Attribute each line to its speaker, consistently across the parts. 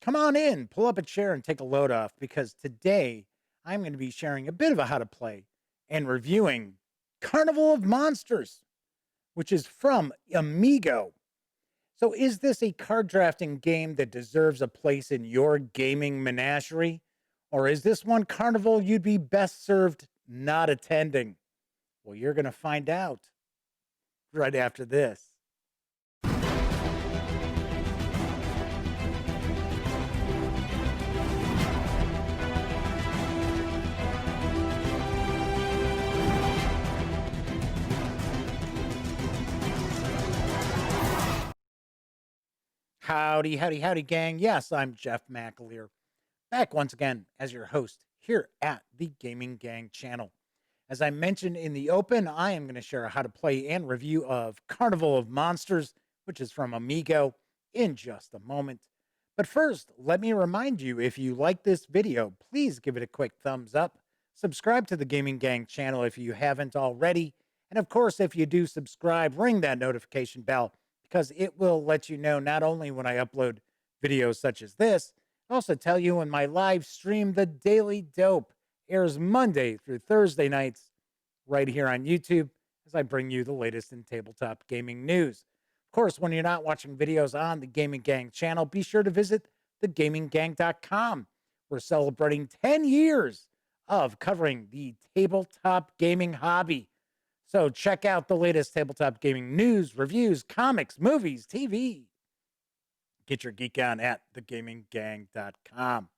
Speaker 1: Come on in, pull up a chair, and take a load off because today I'm going to be sharing a bit of a how to play and reviewing Carnival of Monsters, which is from Amigo. So, is this a card drafting game that deserves a place in your gaming menagerie? Or is this one carnival you'd be best served not attending? Well, you're going to find out right after this. Howdy, howdy, howdy, gang. Yes, I'm Jeff McAleer, back once again as your host here at the Gaming Gang channel. As I mentioned in the open, I am going to share how to play and review of Carnival of Monsters, which is from Amigo, in just a moment. But first, let me remind you, if you like this video, please give it a quick thumbs up. Subscribe to the Gaming Gang channel if you haven't already. And of course, if you do subscribe, ring that notification bell because it will let you know not only when I upload videos such as this, also tell you when my live stream, The Daily Dope, airs Monday through Thursday nights right here on YouTube as I bring you the latest in tabletop gaming news. Of course, when you're not watching videos on the Gaming Gang channel, be sure to visit thegaminggang.com. We're celebrating 10 years of covering the tabletop gaming hobby. So check out the latest tabletop gaming news, reviews, comics, movies, TV. Get your geek on at thegaminggang.com.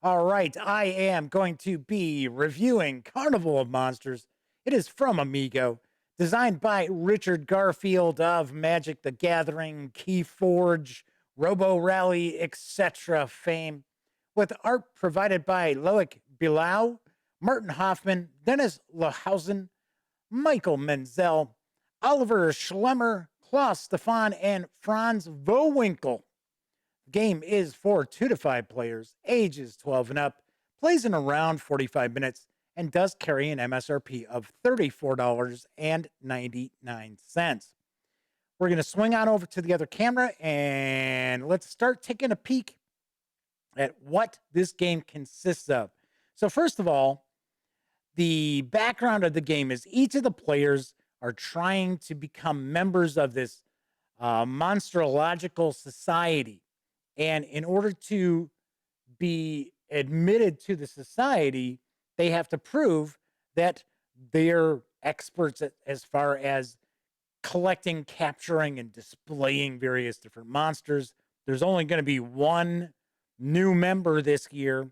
Speaker 1: All right, I am going to be reviewing Carnival of Monsters. It is from Amigo, designed by Richard Garfield of Magic the Gathering, Keyforge, Robo Rally, etc. fame, with art provided by Loic Bilal, Martin Hoffman, Dennis Lahausen, Michael Menzel, Oliver Schlemmer, Klaus Stefan, and Franz Vohwinkel. The game is for 2 to 5 players, ages 12 and up, plays in around 45 minutes, and does carry an MSRP of $34.99. We're going to swing on over to the other camera and let's start taking a peek at what this game consists of. So, first of all, the background of the game is each of the players are trying to become members of this monstrological society. And in order to be admitted to the society, they have to prove that they're experts as far as collecting, capturing, and displaying various different monsters. There's only going to be one new member this year.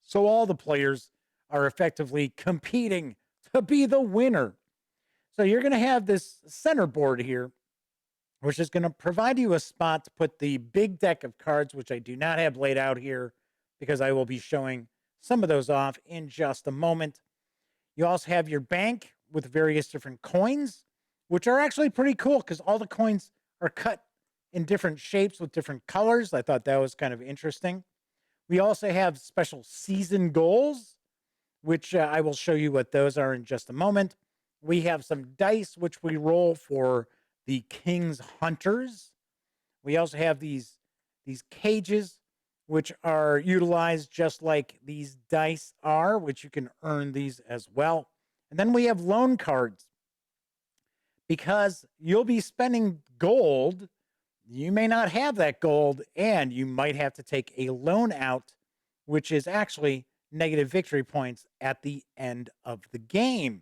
Speaker 1: So all the players are effectively competing to be the winner. So you're going to have this center board here, which is going to provide you a spot to put the big deck of cards, which I do not have laid out here because I will be showing some of those off in just a moment. You also have your bank with various different coins, which are actually pretty cool because all the coins are cut in different shapes with different colors. I thought that was kind of interesting. We also have special season goals, which I will show you what those are in just a moment. We have some dice, which we roll for the King's Hunters. We also have these cages, which are utilized just like these dice are, which you can earn these as well. And then we have loan cards. Because you'll be spending gold, you may not have that gold, and you might have to take a loan out, which is actually negative victory points at the end of the game.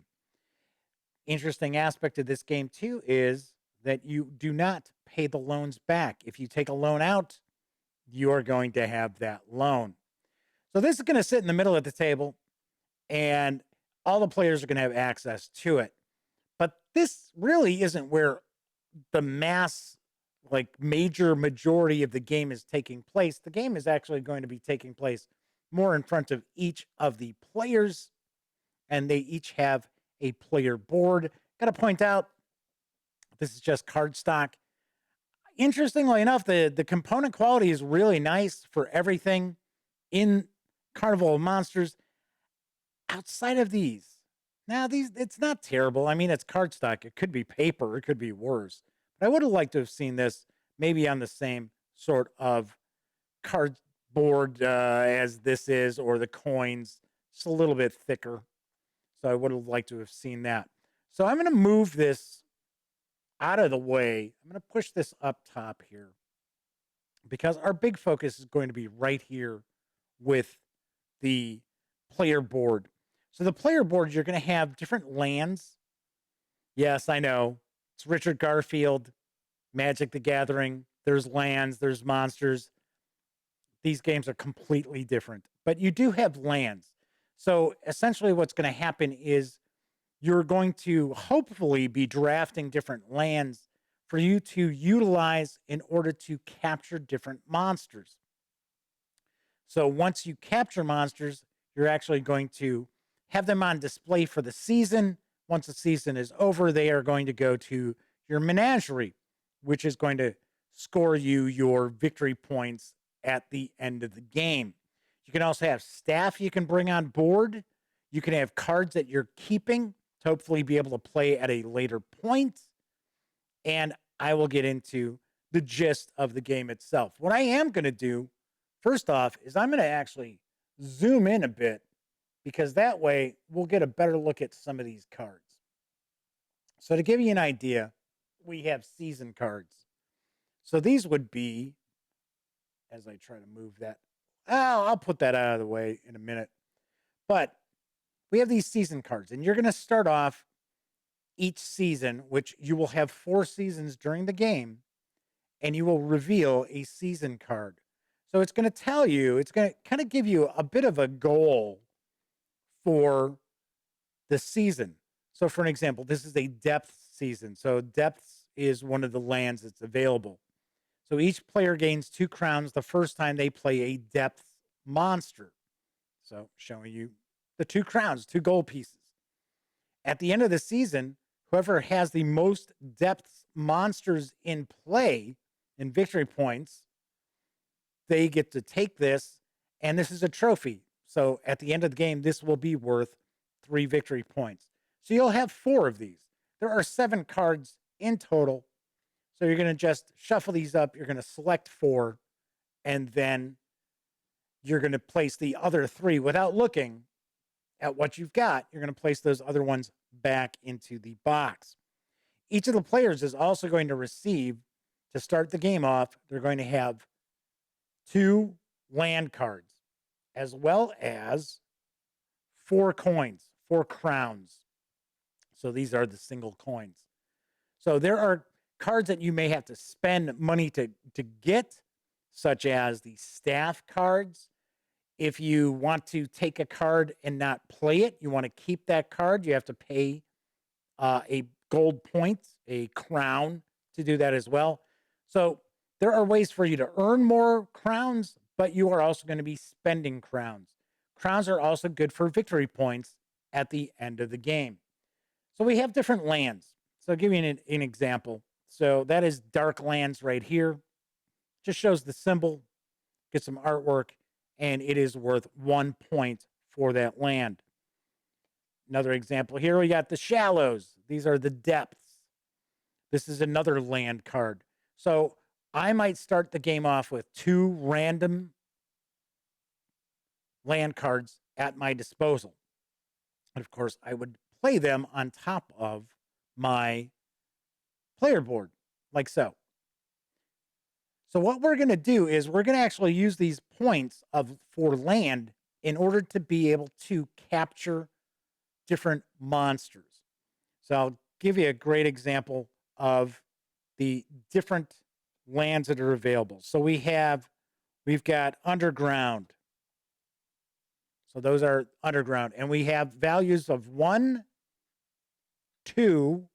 Speaker 1: Interesting aspect of this game, too, is that you do not pay the loans back. If you take a loan out, you are going to have that loan. So this is going to sit in the middle of the table, and all the players are going to have access to it. But this really isn't where the major majority of the game is taking place. The game is actually going to be taking place more in front of each of the players, and they each have a player board. Got to point out, this is just cardstock. Interestingly enough, the component quality is really nice for everything in Carnival of Monsters. Outside of these, now it's not terrible. I mean, it's cardstock. It could be paper. It could be worse. But I would have liked to have seen this maybe on the same sort of cardboard as this is, or the coins, just a little bit thicker. So I would have liked to have seen that. So I'm going to move this out of the way. I'm going to push this up top here because our big focus is going to be right here with the player board. So the player board, you're going to have different lands. Yes, I know. It's Richard Garfield, Magic the Gathering. There's lands, there's monsters. These games are completely different, but you do have lands. So essentially, what's going to happen is you're going to hopefully be drafting different lands for you to utilize in order to capture different monsters. So once you capture monsters, you're actually going to have them on display for the season. Once the season is over, they are going to go to your menagerie, which is going to score you your victory points at the end of the game. You can also have staff you can bring on board. You can have cards that you're keeping to hopefully be able to play at a later point. And I will get into the gist of the game itself. What I am going to do, first off, is I'm going to actually zoom in a bit because that way we'll get a better look at some of these cards. So to give you an idea, we have season cards. So these would be, as I try to move that, I'll put that out of the way in a minute. But we have these season cards, and you're going to start off each season, which you will have 4 seasons during the game, and you will reveal a season card. So it's going to tell you, it's going to kind of give you a bit of a goal for the season. So for an example, this is a depth season. So depths is one of the lands that's available. So each player gains 2 crowns the first time they play a depth monster. So showing you the 2 crowns, 2 gold pieces. At the end of the season, whoever has the most depth monsters in play in victory points, they get to take this, and this is a trophy. So at the end of the game, this will be worth 3 victory points. So you'll have 4 of these. There are 7 cards in total. So you're going to just shuffle these up. You're going to select 4, and then you're going to place the other 3 without looking at what you've got. You're going to place those other ones back into the box. Each of the players is also going to receive, to start the game off, they're going to have 2 land cards, as well as 4 coins, 4 crowns. So these are the single coins. So there are cards that you may have to spend money to get, such as the staff cards. If you want to take a card and not play it, you want to keep that card, you have to pay a gold point, a crown, to do that as well. So there are ways for you to earn more crowns, but you are also going to be spending crowns. Crowns are also good for victory points at the end of the game. So we have different lands. So I'll give you an example. So that is Dark Lands right here. Just shows the symbol, get some artwork, and it is worth 1 point for that land. Another example here, we got the Shallows. These are the depths. This is another land card. So I might start the game off with 2 random land cards at my disposal. And of course, I would play them on top of my player board, like so. So what we're going to do is we're going to actually use these points for land in order to be able to capture different monsters. So I'll give you a great example of the different lands that are available. So we've got underground. So those are underground, and we have values of 1, 2,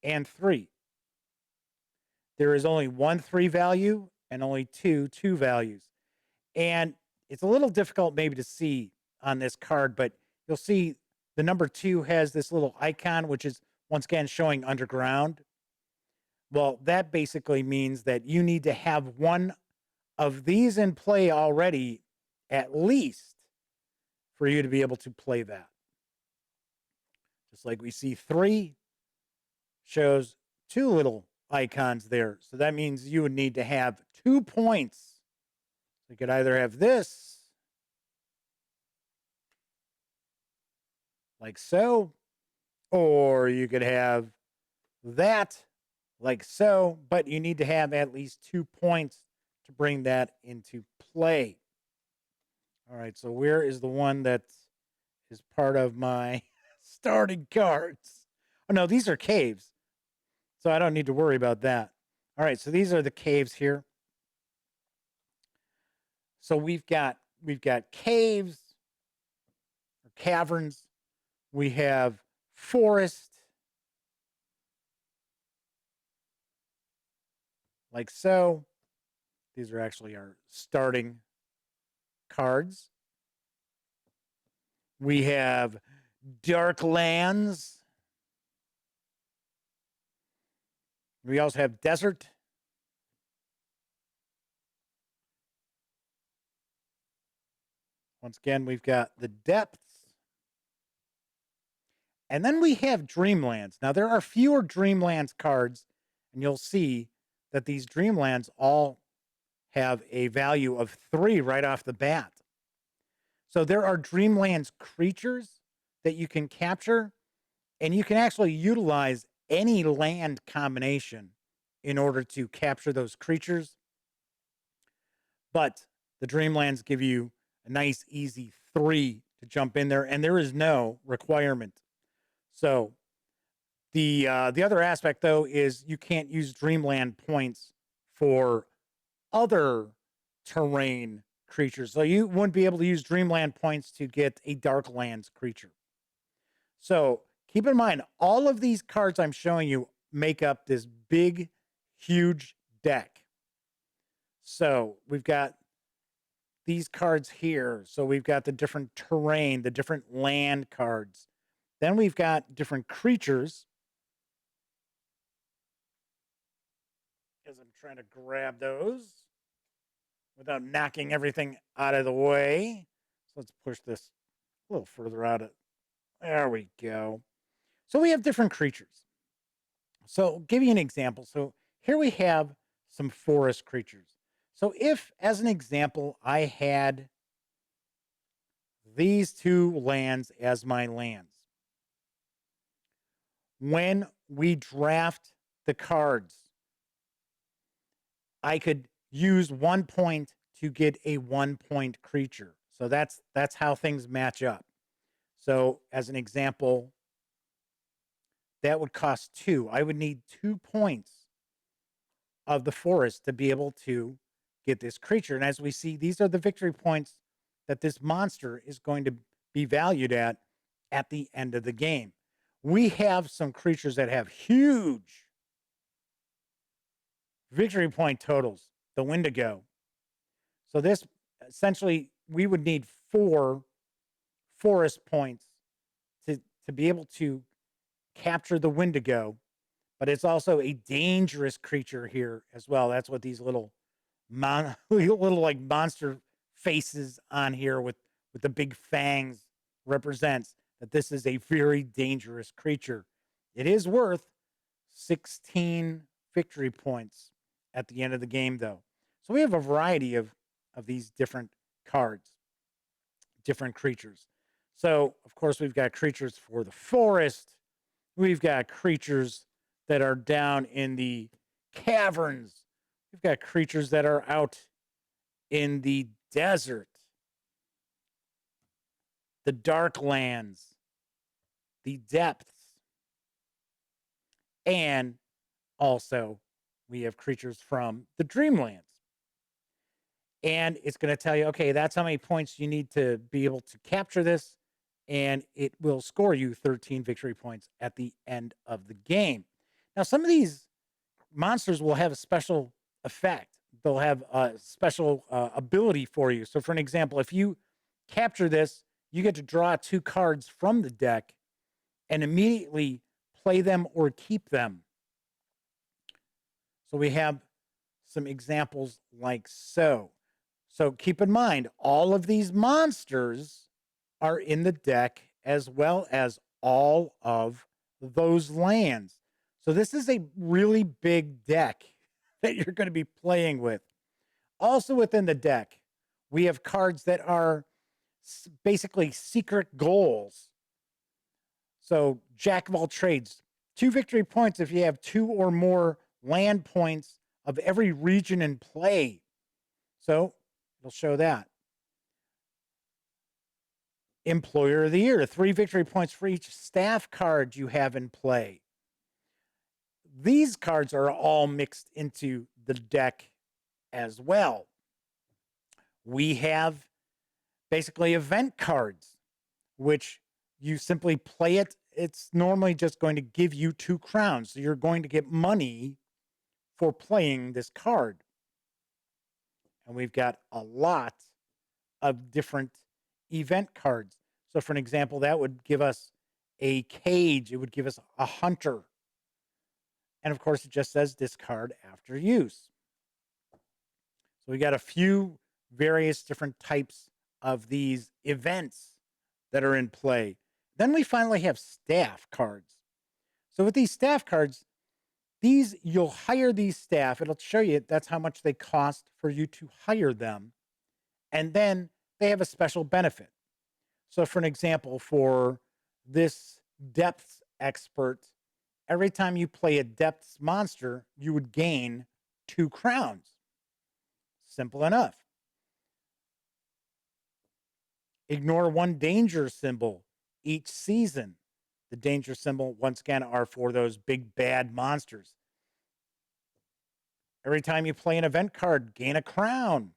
Speaker 1: and 3. There is only 1 3 value and only 2 2 values. And it's a little difficult maybe to see on this card, but you'll see the number 2 has this little icon, which is once again showing underground. Well, that basically means that you need to have 1 of these in play already, at least, for you to be able to play that. Just like we see 3 shows 2 little icons there. So that means you would need to have 2 points. You could either have this, like so, or you could have that, like so, but you need to have at least 2 points to bring that into play. All right, so where is the one that is part of my starting cards? Oh, no, these are caves, so I don't need to worry about that. All right, so these are the caves here. So we've got caves or caverns. We have forest, like so. These are actually our starting cards. We have dark lands. We also have desert. Once again, we've got the depths. And then we have Dreamlands. Now, there are fewer Dreamlands cards, and you'll see that these Dreamlands all have a value of 3 right off the bat. So there are Dreamlands creatures that you can capture, and you can actually utilize any land combination in order to capture those creatures. But the Dreamlands give you a nice, easy 3 to jump in there, and there is no requirement. So the other aspect, though, is you can't use Dreamland points for other terrain creatures. So you wouldn't be able to use Dreamland points to get a Darklands creature. So keep in mind, all of these cards I'm showing you make up this big, huge deck. So we've got these cards here. So we've got the different terrain, the different land cards. Then we've got different creatures. As I'm trying to grab those without knocking everything out of the way. So let's push this a little further out of. There we go. So we have different creatures. So I'll give you an example. So here we have some forest creatures. So if, as an example, I had these 2 lands as my lands, when we draft the cards, I could use 1 point to get a 1-point creature. So that's how things match up. So as an example, that would cost 2. I would need 2 points of the forest to be able to get this creature. And as we see, these are the victory points that this monster is going to be valued at the end of the game. We have some creatures that have huge victory point totals. The Wendigo. So this essentially, we would need 4 forest points to be able to capture the Wendigo, but it's also a dangerous creature here as well. That's what these little little like monster faces on here with the big fangs represents, that this is a very dangerous creature. It is worth 16 victory points at the end of the game, though. So we have a variety of these different cards, different creatures. So, of course, we've got creatures for the forest. We've got creatures that are down in the caverns. We've got creatures that are out in the desert, the dark lands, the depths, and also we have creatures from the dreamlands. And it's going to tell you, okay, that's how many points you need to be able to capture this. And it will score you 13 victory points at the end of the game. Now, some of these monsters will have a special effect. They'll have a special ability for you. So, for an example, if you capture this, you get to draw 2 cards from the deck and immediately play them or keep them. So we have some examples like so. So keep in mind, all of these monsters are in the deck as well as all of those lands. So this is a really big deck that you're going to be playing with. Also within the deck, we have cards that are basically secret goals. So Jack of all trades, 2 victory points if you have 2 or more land points of every region in play. So it'll show that. Employer of the Year, 3 victory points for each staff card you have in play. These cards are all mixed into the deck as well. We have basically event cards, which you simply play it. It's normally just going to give you 2 crowns. So you're going to get money for playing this card. And we've got a lot of different event cards. So for an example, that would give us a cage. It would give us a hunter. And of course, it just says discard after use. So we got a few various different types of these events that are in play. Then we finally have staff cards. So with these staff cards, these you'll hire these staff. It'll show you that's how much they cost for you to hire them. And then they have a special benefit. So for an example, for this depths expert, every time you play a depths monster, you would gain 2 crowns. Simple enough. Ignore 1 danger symbol each season. The danger symbol, once again, are for those big bad monsters. Every time you play an event card, gain a crown.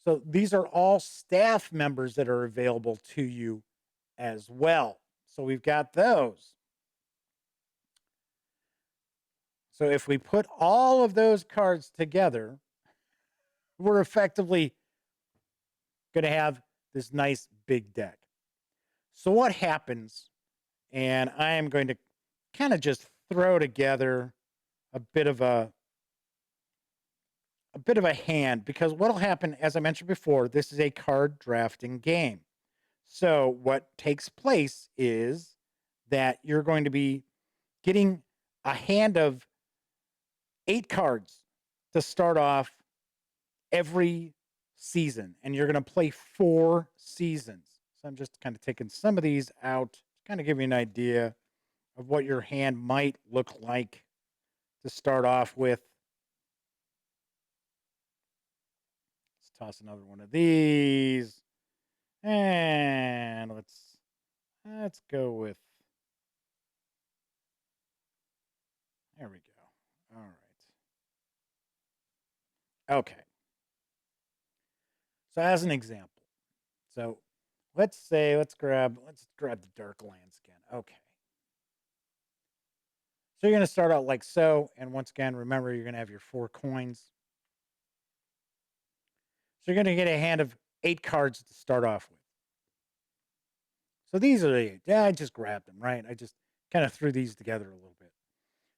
Speaker 1: So these are all staff members that are available to you as well. So we've got those. So if we put all of those cards together, we're effectively going to have this nice big deck. So what happens, and I am going to kind of just throw together a bit of a hand, because what'll happen, as I mentioned before, this is a card drafting game. So what takes place is that you're going to be getting a hand of 8 cards to start off every season, and you're going to play 4 seasons. So I'm just kind of taking some of these out to kind of give you an idea of what your hand might look like to start off with. Let's toss another one of these. And let's go with, there we go. All right. Okay. So as an example, so let's grab the dark land skin. Okay. So you're going to start out like so, and once again, remember you're going to have your 4 coins. So you're going to get a hand of 8 cards to start off with. So these are the 8. Yeah, I just grabbed them, right? I just kind of threw these together a little bit.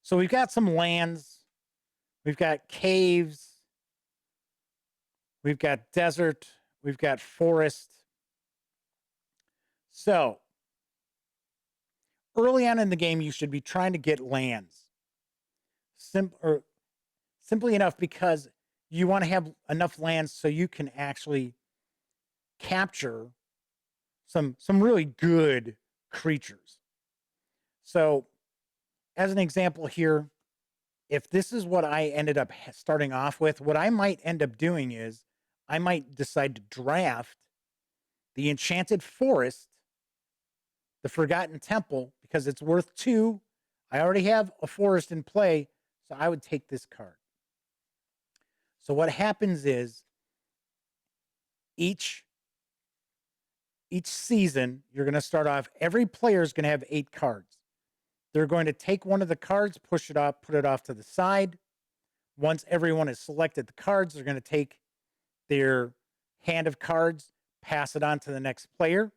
Speaker 1: So we've got some lands. We've got caves. We've got desert. We've got forest. So early on in the game, you should be trying to get lands. Simply enough, because you want to have enough lands so you can actually capture some really good creatures. So as an example here, if this is what I ended up starting off with, what I might end up doing is I might decide to draft the Enchanted Forest, the Forgotten Temple, because it's worth 2. I already have a forest in play, so I would take this card. So what happens is each season, you're going to start off, every player is going to have 8 cards. They're going to take one of the cards, push it up, put it off to the side. Once everyone has selected the cards, they're going to take their hand of cards, pass it on to the next player.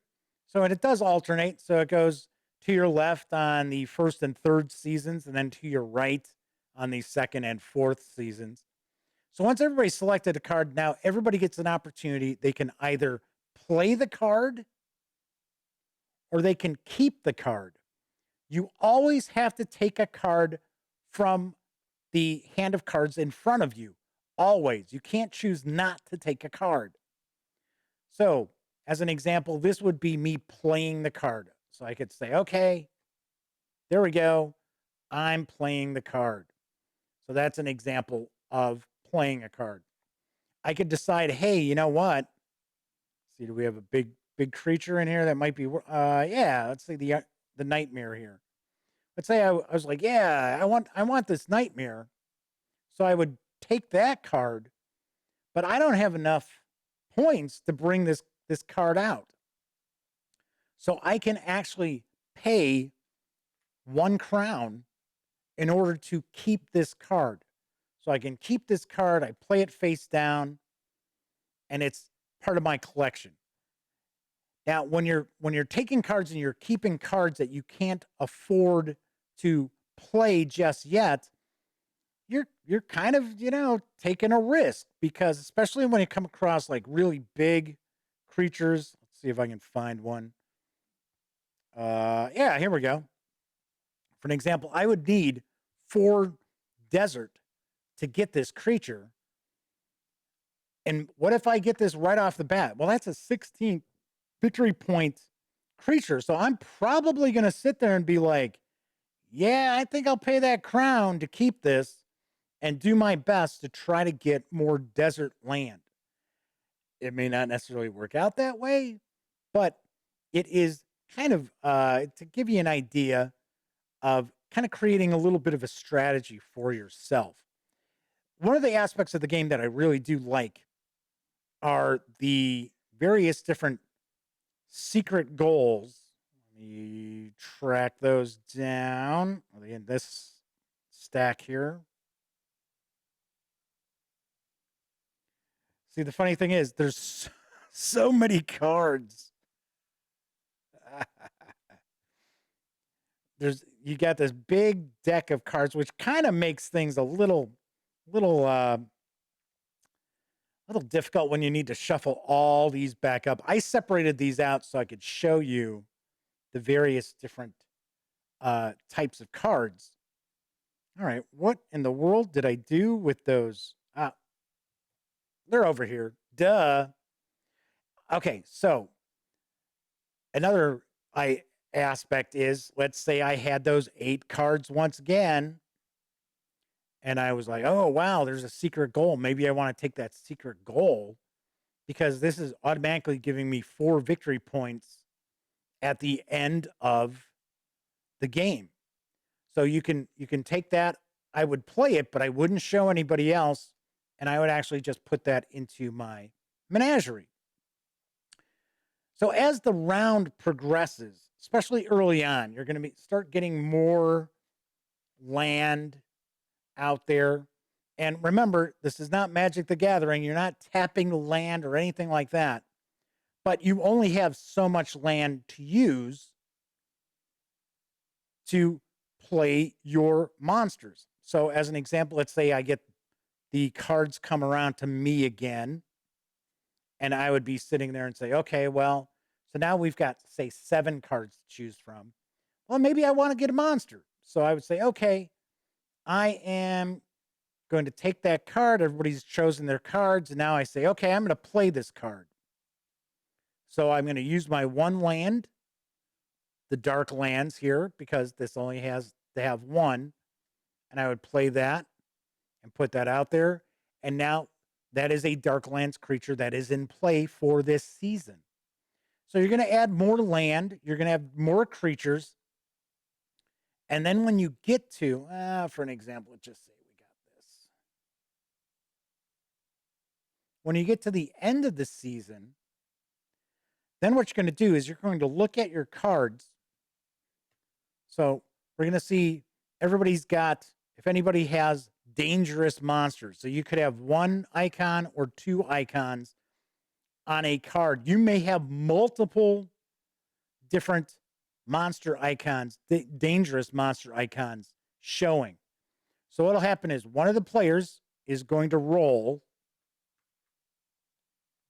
Speaker 1: So, and it does alternate. So it goes to your left on the 1st and 3rd seasons, and then to your right on the 2nd and 4th seasons. So once everybody's selected a card, now everybody gets an opportunity. They can either play the card or they can keep the card. You always have to take a card from the hand of cards in front of you. Always. You can't choose not to take a card. So, as an example, this would be me playing the card. So I could say, okay, there we go. I'm playing the card. So that's an example of playing a card. I could decide, hey, you know what? Let's see, do we have a big creature in here that might be? Yeah. Let's see the nightmare here. Let's say I was like, yeah, I want this nightmare. So I would take that card, but I don't have enough points to bring this card out. So I can actually pay 1 crown in order to keep this card. So I can keep this card, I play it face down, and it's part of my collection. Now, when you're taking cards and you're keeping cards that you can't afford to play just yet, you're kind of, taking a risk, because especially when you come across like really big creatures. Let's see if I can find one. Yeah, here we go. For an example, I would need 4 desert to get this creature. And what if I get this right off the bat? Well, that's a 16 victory point creature. So I'm probably going to sit there and be like, yeah, I think I'll pay that crown to keep this and do my best to try to get more desert land. It may not necessarily work out that way, but it is kind of to give you an idea of kind of creating a little bit of a strategy for yourself. One of the aspects of the game that I really do like are the various different secret goals. Let me track those down. Are they in this stack here? See, the funny thing is, there's so many cards. You got this big deck of cards, which kind of makes things a little difficult when you need to shuffle all these back up. I separated these out so I could show you the various different types of cards. All right, what in the world did I do with those? They're over here. Duh. Okay, so another aspect is, let's say I had those 8 cards once again, and I was like, oh wow, there's a secret goal. Maybe I want to take that secret goal, because this is automatically giving me 4 victory points at the end of the game. So you can take that. I would play it, but I wouldn't show anybody else, and I would actually just put that into my menagerie. So as the round progresses, especially early on, you're going to start getting more land out there. And remember, this is not Magic the Gathering. You're not tapping land or anything like that. But you only have so much land to use to play your monsters. So as an example, let's say I get the cards come around to me again, and I would be sitting there and say, okay, well, so now we've got, say, 7 cards to choose from. Well, maybe I want to get a monster. So I would say, okay, I am going to take that card. Everybody's chosen their cards. And now I say, okay, I'm going to play this card. So I'm going to use my 1 land, the dark lands here, because this only has to have 1. And I would play that and put that out there. And now that is a Darklands creature that is in play for this season. So you're going to add more land. You're going to have more creatures. And then when you get to, for an example, let's just say we got this. When you get to the end of the season, then what you're going to do is you're going to look at your cards. So we're going to see everybody's got, if anybody has dangerous monsters. So you could have 1 icon or 2 icons on a card. You may have multiple different monster icons, dangerous monster icons showing. So what'll happen is one of the players is going to roll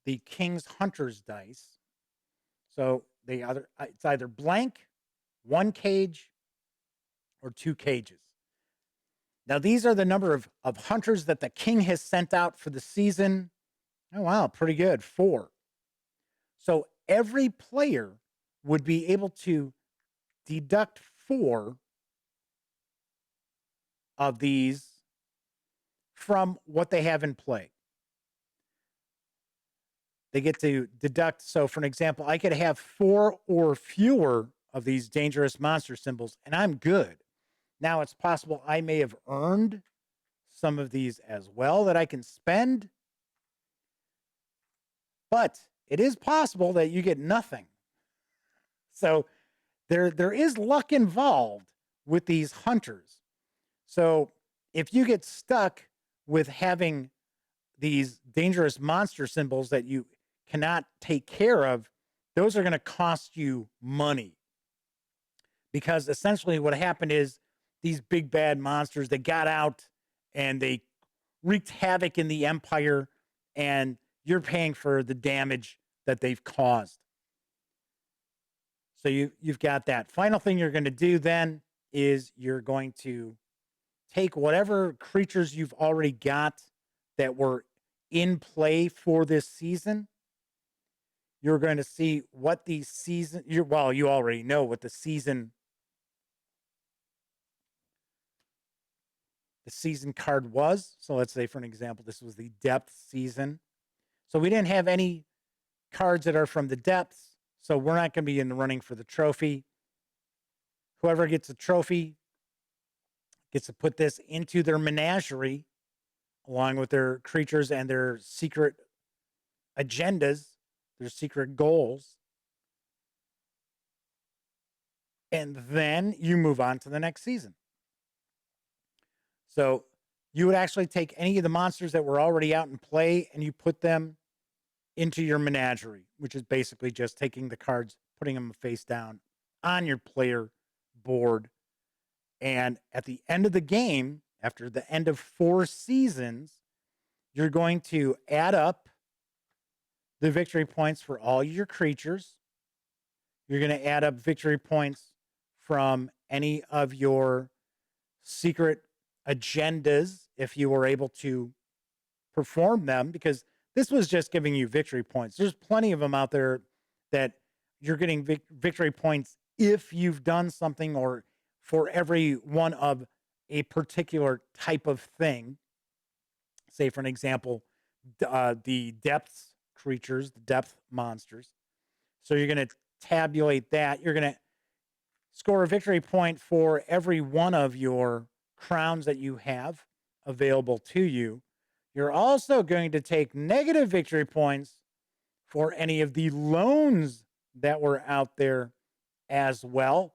Speaker 1: the King's Hunter's dice. So it's either blank, 1 cage, or 2 cages. Now, these are the number of hunters that the king has sent out for the season. Oh, wow, pretty good. 4. So every player would be able to deduct 4 of these from what they have in play. They get to deduct. So, for an example, I could have 4 or fewer of these dangerous monster symbols, and I'm good. Now, it's possible I may have earned some of these as well that I can spend, but it is possible that you get nothing. So, there is luck involved with these hunters. So, if you get stuck with having these dangerous monster symbols that you cannot take care of, those are going to cost you money. Because essentially what happened is these big bad monsters, they got out and they wreaked havoc in the empire, and you're paying for the damage that they've caused. So you've got that. Final thing you're going to do then is you're going to take whatever creatures you've already got that were in play for this season. You're going to see what the season, you already know what the season card was. So let's say, for an example, this was the depth season. So we didn't have any cards that are from the depths. So we're not going to be in the running for the trophy. Whoever gets a trophy gets to put this into their menagerie along with their creatures and their secret agendas, their secret goals. And then you move on to the next season. So you would actually take any of the monsters that were already out in play and you put them into your menagerie, which is basically just taking the cards, putting them face down on your player board. And at the end of the game, after the end of 4 seasons, you're going to add up the victory points for all your creatures. You're going to add up victory points from any of your secret agendas if you were able to perform them, because this was just giving you victory points. There's plenty of them out there that you're getting victory points if you've done something, or for every one of a particular type of thing. Say, for an example, the depths creatures, the depth monsters. So you're going to tabulate that. You're going to score a victory point for every one of your crowns that you have available to you. You're also going to take negative victory points for any of the loans that were out there as well.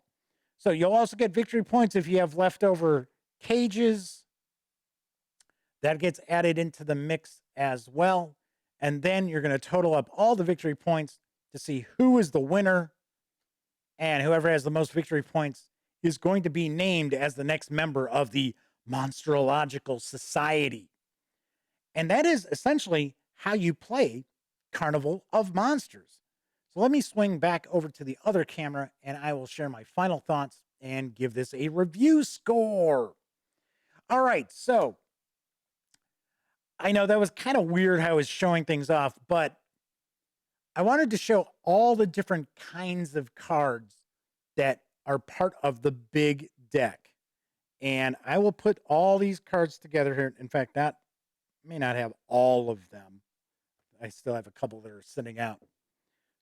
Speaker 1: So you'll also get victory points if you have leftover cages. That gets added into the mix as well. And then you're going to total up all the victory points to see who is the winner. And whoever has the most victory points is going to be named as the next member of the Monstrological Society. And that is essentially how you play Carnival of Monsters. So let me swing back over to the other camera and I will share my final thoughts and give this a review score. All right, so I know that was kind of weird how I was showing things off, but I wanted to show all the different kinds of cards that are part of the big deck. And I will put all these cards together here. In fact, may not have all of them. I still have a couple that are sitting out.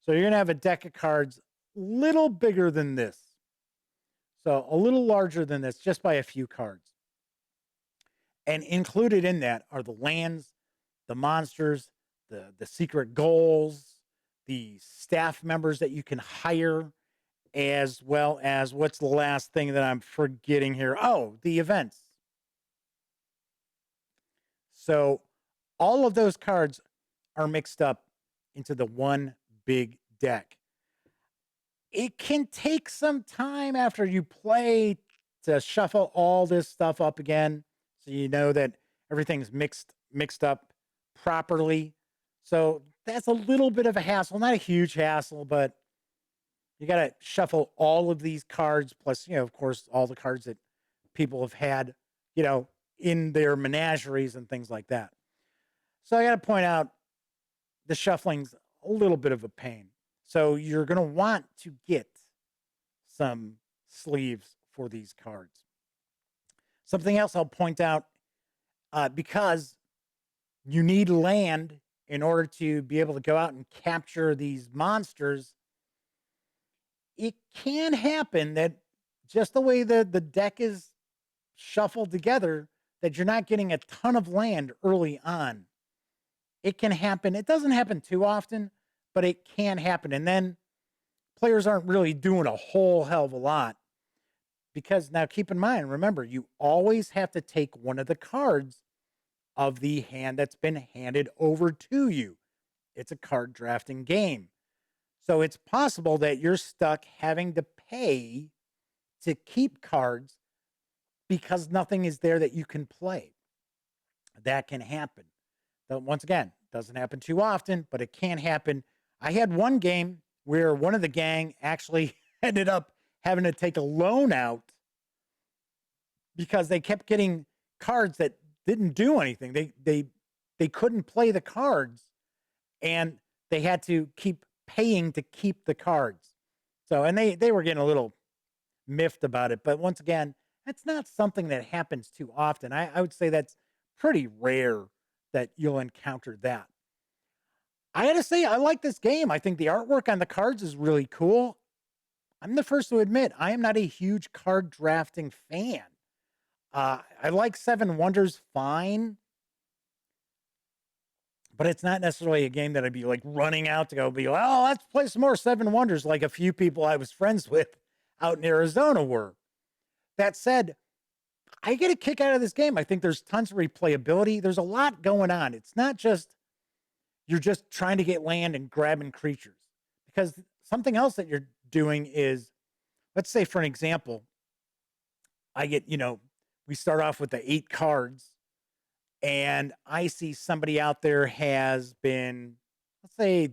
Speaker 1: So you're going to have a deck of cards a little bigger than this. So a little larger than this, just by a few cards. And included in that are the lands, the monsters, the secret goals, the staff members that you can hire, as well as, what's the last thing that I'm forgetting here? Oh, the events. So all of those cards are mixed up into the one big deck. It can take some time after you play to shuffle all this stuff up again, so you know that everything's mixed up properly. So that's a little bit of a hassle, not a huge hassle, but you got to shuffle all of these cards, plus, of course, all the cards that people have had, in their menageries and things like that. So I got to point out the shuffling's a little bit of a pain. So you're going to want to get some sleeves for these cards. Something else I'll point out, because you need land in order to be able to go out and capture these monsters, it can happen that just the way the deck is shuffled together, that you're not getting a ton of land early on. It can happen. It doesn't happen too often, but it can happen. And then players aren't really doing a whole hell of a lot, because now keep in mind, remember, you always have to take one of the cards of the hand that's been handed over to you. It's a card drafting game. So it's possible that you're stuck having to pay to keep cards because nothing is there that you can play. That can happen. But once again, doesn't happen too often, but it can happen. I had one game where one of the gang actually ended up having to take a loan out because they kept getting cards that didn't do anything. They couldn't play the cards, and they had to keep paying to keep the cards. So, and they were getting a little miffed about it. But once again, that's not something that happens too often. I would say that's pretty rare that you'll encounter that. I got to say, I like this game. I think the artwork on the cards is really cool. I'm the first to admit I am not a huge card drafting fan. I like Seven Wonders fine, but it's not necessarily a game that I'd be like running out to go be like, oh, let's play some more Seven Wonders, like a few people I was friends with out in Arizona were. That said, I get a kick out of this game. I think there's tons of replayability. There's a lot going on. It's not just you're just trying to get land and grabbing creatures, because something else that you're doing is, let's say for an example, I get, we start off with the 8 cards, and I see somebody out there has been, let's say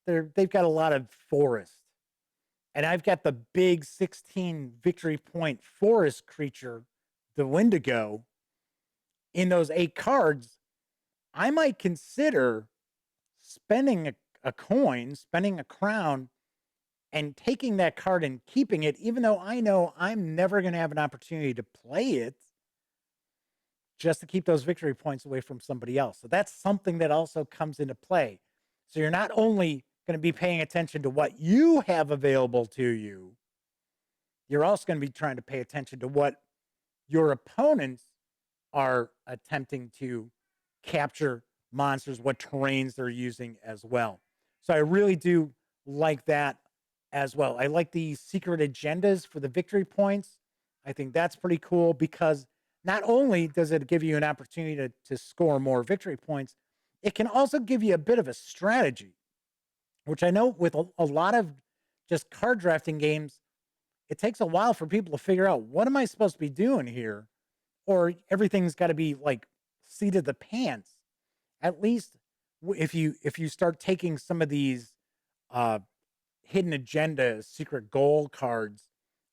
Speaker 1: they've got a lot of forest, and I've got the big 16 victory point forest creature, the Wendigo, in those 8 cards. I might consider spending a coin, spending a crown, and taking that card and keeping it, even though I know I'm never going to have an opportunity to play it, just to keep those victory points away from somebody else. So that's something that also comes into play. So you're not only going to be paying attention to what you have available to you, you're also going to be trying to pay attention to what your opponents are attempting to capture monsters, what terrains they're using as well. So I really do like that as well. I like the secret agendas for the victory points. I think that's pretty cool, because not only does it give you an opportunity to score more victory points, it can also give you a bit of a strategy, which I know with a lot of just card drafting games, it takes a while for people to figure out, what am I supposed to be doing here? Or everything's got to be like seat of the pants. At least if you start taking some of these hidden agenda, secret goal cards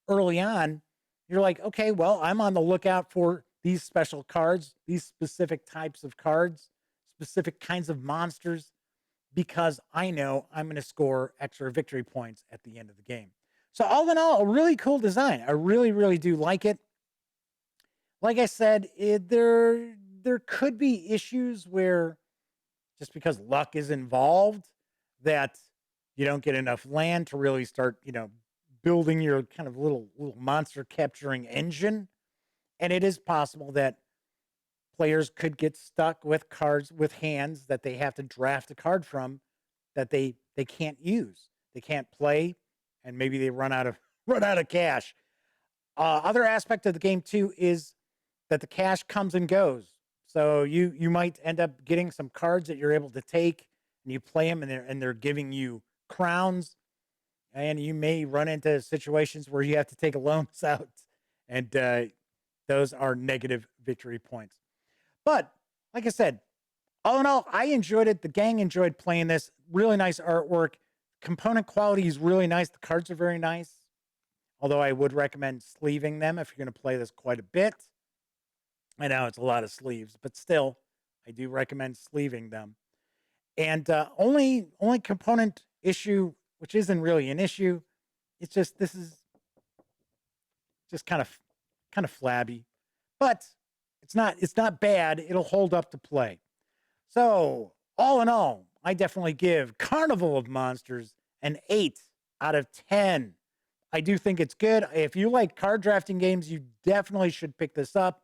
Speaker 1: early on, you're like, okay, well, I'm on the lookout for these special cards, these specific types of cards, specific kinds of monsters, because I know I'm going to score extra victory points at the end of the game. So all in all, a really cool design. I really, really do like it. Like I said, there could be issues where, just because luck is involved, that you don't get enough land to really start, building your kind of little monster capturing engine. And it is possible that players could get stuck with cards, with hands that they have to draft a card from, that they can't use. They can't play, and maybe they run out of run out of cash. Other aspect of the game too is that the cash comes and goes. So you might end up getting some cards that you're able to take, and you play them, and they're giving you crowns, and you may run into situations where you have to take loans out, and those are negative victory points. But like I said, all in all, I enjoyed it. The gang enjoyed playing this. Really nice artwork. Component quality is really nice. The cards are very nice, although I would recommend sleeving them if you're going to play this quite a bit. I know it's a lot of sleeves, but still, I do recommend sleeving them. And only component issue, which isn't really an issue, it's just this is just kind of flabby, but it's not bad. It'll hold up to play. So all in all, I definitely give Carnival of Monsters an 8 out of 10. I do think it's good. If you like card drafting games, you definitely should pick this up.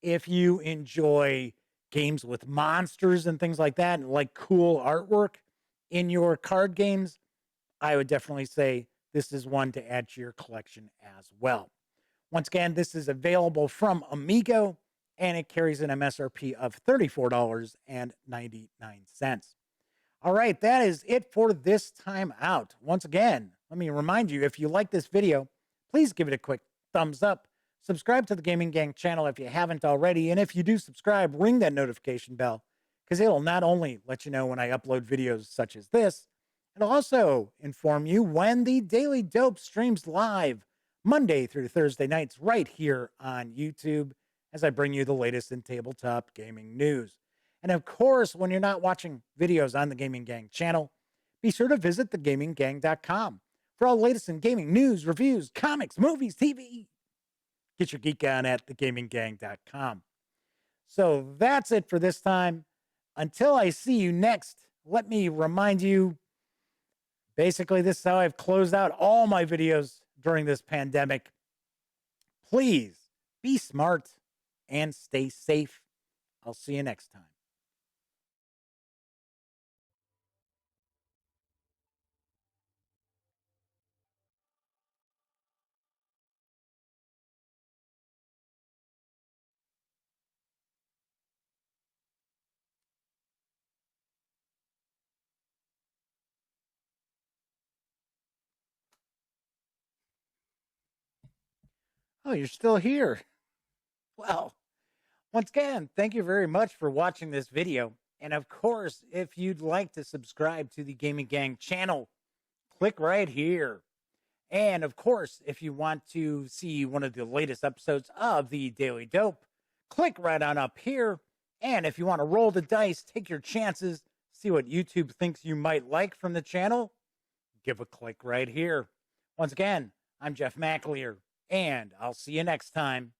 Speaker 1: If you enjoy games with monsters and things like that, and like cool artwork in your card games, I would definitely say this is one to add to your collection as well. Once again, this is available from Amigo and it carries an MSRP of $34.99. All right, that is it for this time out. Once again, let me remind you, if you like this video, please give it a quick thumbs up. Subscribe to the Gaming Gang channel if you haven't already. And if you do subscribe, ring that notification bell because it'll not only let you know when I upload videos such as this, it'll also inform you when the Daily Dope streams live Monday through Thursday nights right here on YouTube as I bring you the latest in tabletop gaming news. And of course, when you're not watching videos on the Gaming Gang channel, be sure to visit thegaminggang.com for all the latest in gaming news, reviews, comics, movies, TV. Get your geek on at thegaminggang.com. So that's it for this time. Until I see you next, let me remind you, basically, this is how I've closed out all my videos during this pandemic. Please be smart and stay safe. I'll see you next time. Oh, you're still here. Well, once again, thank you very much for watching this video. And of course, if you'd like to subscribe to the Gaming Gang channel, click right here. And of course, if you want to see one of the latest episodes of the Daily Dope, click right on up here. And if you want to roll the dice, take your chances, see what YouTube thinks you might like from the channel, give a click right here. Once again, I'm Jeff McAleer, and I'll see you next time.